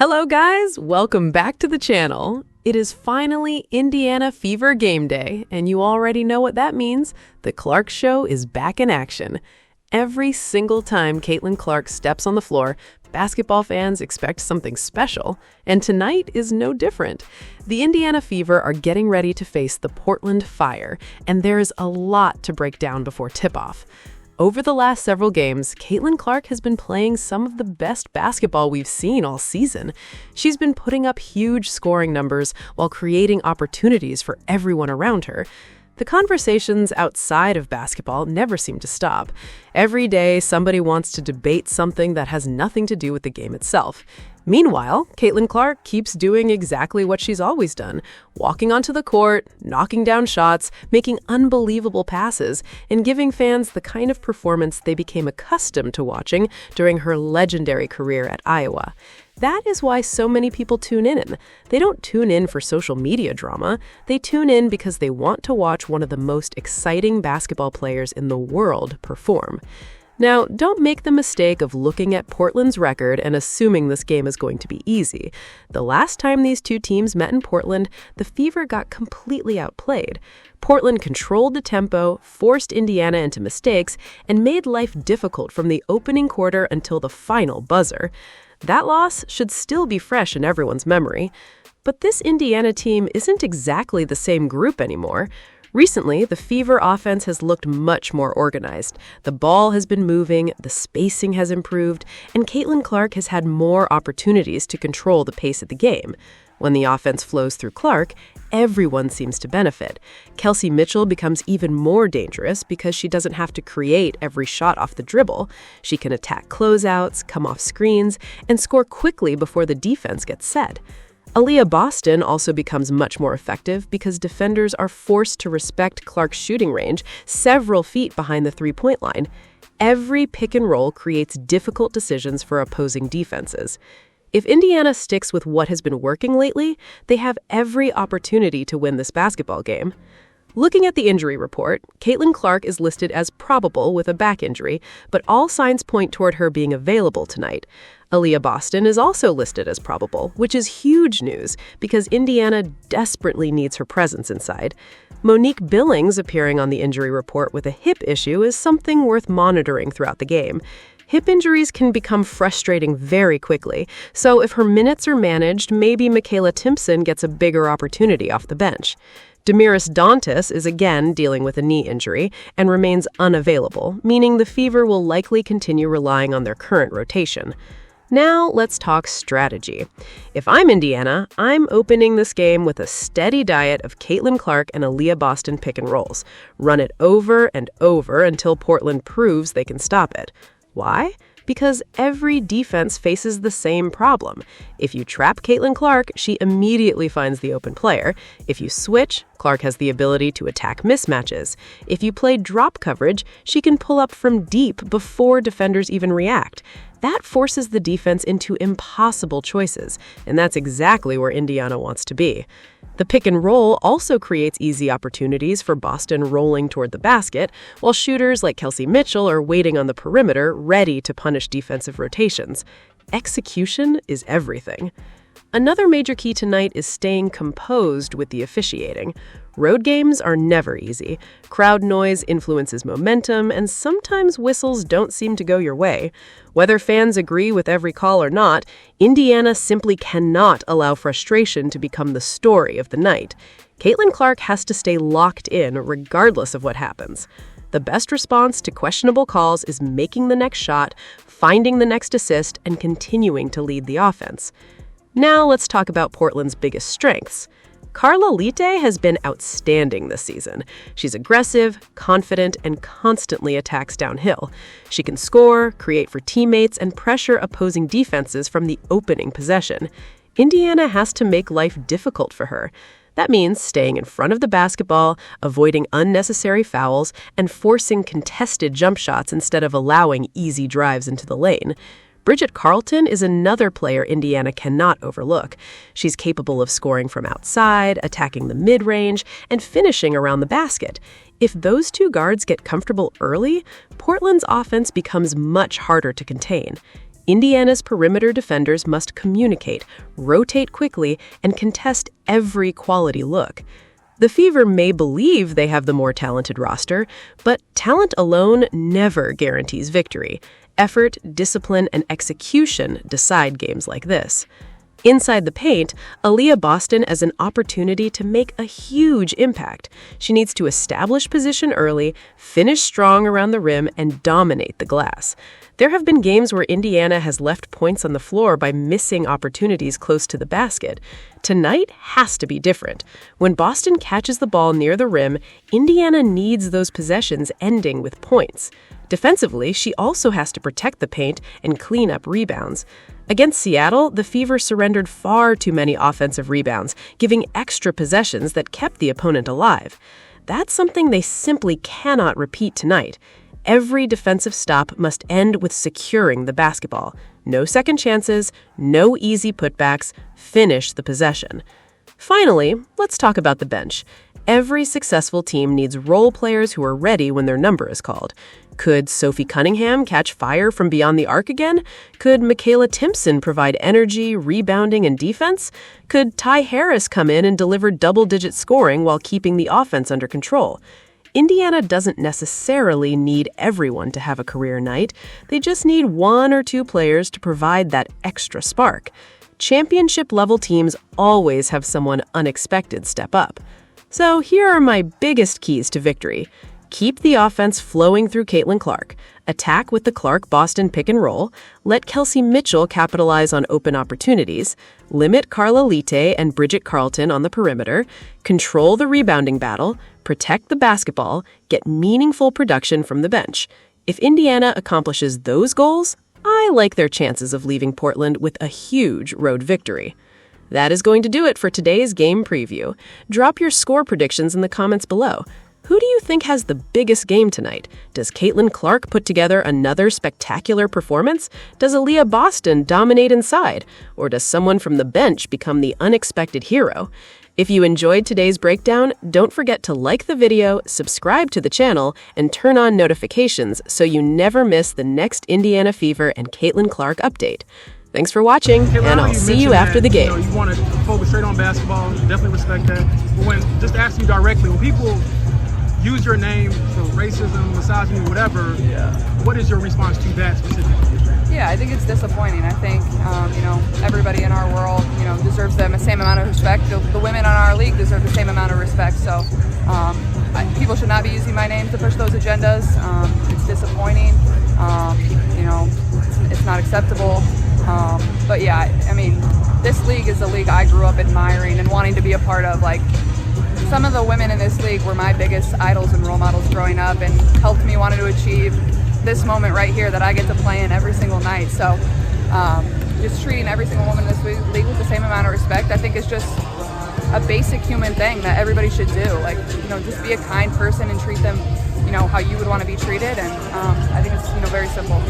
Hello guys, welcome back to the channel. It is finally Indiana Fever game day, and you already know what that means. The Clark Show is back in action. Every single time Caitlin Clark steps on the floor, basketball fans expect something special, and tonight is no different. The Indiana Fever are getting ready to face the Portland Fire, and there is a lot to break down before tip-off. Over the last several games, Caitlin Clark has been playing some of the best basketball we've seen all season. She's been putting up huge scoring numbers while creating opportunities for everyone around her. The conversations outside of basketball never seem to stop. Every day, somebody wants to debate something that has nothing to do with the game itself. Meanwhile, Caitlin Clark keeps doing exactly what she's always done, walking onto the court, knocking down shots, making unbelievable passes, and giving fans the kind of performance they became accustomed to watching during her legendary career at Iowa. That is why so many people tune in. They don't tune in for social media drama. They tune in because they want to watch one of the most exciting basketball players in the world perform. Now, don't make the mistake of looking at Portland's record and assuming this game is going to be easy. The last time these two teams met in Portland, the Fever got completely outplayed. Portland controlled the tempo, forced Indiana into mistakes, and made life difficult from the opening quarter until the final buzzer. That loss should still be fresh in everyone's memory. But this Indiana team isn't exactly the same group anymore. Recently, the Fever offense has looked much more organized. The ball has been moving, the spacing has improved, and Caitlin Clark has had more opportunities to control the pace of the game. When the offense flows through Clark, everyone seems to benefit. Kelsey Mitchell becomes even more dangerous because she doesn't have to create every shot off the dribble. She can attack closeouts, come off screens, and score quickly before the defense gets set. Aliyah Boston also becomes much more effective because defenders are forced to respect Clark's shooting range several feet behind the three-point line. Every pick and roll creates difficult decisions for opposing defenses. If Indiana sticks with what has been working lately, they have every opportunity to win this basketball game. Looking at the injury report, Caitlin Clark is listed as probable with a back injury, but all signs point toward her being available tonight. Aliyah Boston is also listed as probable, which is huge news because Indiana desperately needs her presence inside. Monique Billings appearing on the injury report with a hip issue is something worth monitoring throughout the game. Hip injuries can become frustrating very quickly, so if her minutes are managed, maybe Makayla Timpson gets a bigger opportunity off the bench. Demiris Dantas is again dealing with a knee injury and remains unavailable, meaning the Fever will likely continue relying on their current rotation. Now let's talk strategy. If I'm Indiana, I'm opening this game with a steady diet of Caitlin Clark and Aliyah Boston pick and rolls. Run it over and over until Portland proves they can stop it. Why? Because every defense faces the same problem. If you trap Caitlin Clark, she immediately finds the open player. If you switch, Clark has the ability to attack mismatches. If you play drop coverage, she can pull up from deep before defenders even react. That forces the defense into impossible choices, and that's exactly where Indiana wants to be. The pick and roll also creates easy opportunities for Boston rolling toward the basket, while shooters like Kelsey Mitchell are waiting on the perimeter, ready to punish defensive rotations. Execution is everything. Another major key tonight is staying composed with the officiating. Road games are never easy. Crowd noise influences momentum, and sometimes whistles don't seem to go your way. Whether fans agree with every call or not, Indiana simply cannot allow frustration to become the story of the night. Caitlin Clark has to stay locked in regardless of what happens. The best response to questionable calls is making the next shot, finding the next assist, and continuing to lead the offense. Now let's talk about Portland's biggest strengths. Carla Leite has been outstanding this season. She's aggressive, confident, and constantly attacks downhill. She can score, create for teammates, and pressure opposing defenses from the opening possession. Indiana has to make life difficult for her. That means staying in front of the basketball, avoiding unnecessary fouls, and forcing contested jump shots instead of allowing easy drives into the lane. Bridget Carleton is another player Indiana cannot overlook. She's capable of scoring from outside, attacking the mid-range, and finishing around the basket. If those two guards get comfortable early, Portland's offense becomes much harder to contain. Indiana's perimeter defenders must communicate, rotate quickly, and contest every quality look. The Fever may believe they have the more talented roster, but talent alone never guarantees victory. Effort, discipline, and execution decide games like this. Inside the paint, Aliyah Boston has an opportunity to make a huge impact. She needs to establish position early, finish strong around the rim, and dominate the glass. There have been games where Indiana has left points on the floor by missing opportunities close to the basket. Tonight has to be different. When Boston catches the ball near the rim, Indiana needs those possessions ending with points. Defensively, she also has to protect the paint and clean up rebounds. Against Seattle, the Fever surrendered far too many offensive rebounds, giving extra possessions that kept the opponent alive. That's something they simply cannot repeat tonight. Every defensive stop must end with securing the basketball. No second chances, no easy putbacks, finish the possession. Finally, let's talk about the bench. Every successful team needs role players who are ready when their number is called. Could Sophie Cunningham catch fire from beyond the arc again? Could Makayla Timpson provide energy, rebounding, and defense? Could Ty Harris come in and deliver double-digit scoring while keeping the offense under control? Indiana doesn't necessarily need everyone to have a career night. They just need one or two players to provide that extra spark. Championship-level teams always have someone unexpected step up. So here are my biggest keys to victory. Keep the offense flowing through Caitlin Clark. Attack with the Clark-Boston pick and roll. Let Kelsey Mitchell capitalize on open opportunities. Limit Carla Leite and Bridget Carleton on the perimeter. Control the rebounding battle. Protect the basketball. Get meaningful production from the bench. If Indiana accomplishes those goals, I like their chances of leaving Portland with a huge road victory. That is going to do it for today's game preview. Drop your score predictions in the comments below. Who do you think has the biggest game tonight? Does Caitlin Clark put together another spectacular performance? Does Aliyah Boston dominate inside? Or does someone from the bench become the unexpected hero? If you enjoyed today's breakdown, don't forget to like the video, subscribe to the channel, and turn on notifications so you never miss the next Indiana Fever and Caitlin Clark update. Thanks for watching, and I'll see you after the game. You want to focus straight on basketball, definitely respect that. But when, just asking you directly, when people use your name for racism, misogyny, whatever, what is your response to that specifically? Yeah, I think it's disappointing. I think, everybody in our world, deserves the same amount of respect. The women on our league deserve the same amount of respect. So people should not be using my name to push those agendas. It's disappointing. It's not acceptable. But yeah, I mean, this league is a league I grew up admiring and wanting to be a part of. Like, some of the women in this league were my biggest idols and role models growing up and helped me want to achieve this moment right here that I get to play in every single night. So just treating every single woman in this league with the same amount of respect, I think is just a basic human thing that everybody should do. Like, just be a kind person and treat them, how you would want to be treated. And I think it's, very simple.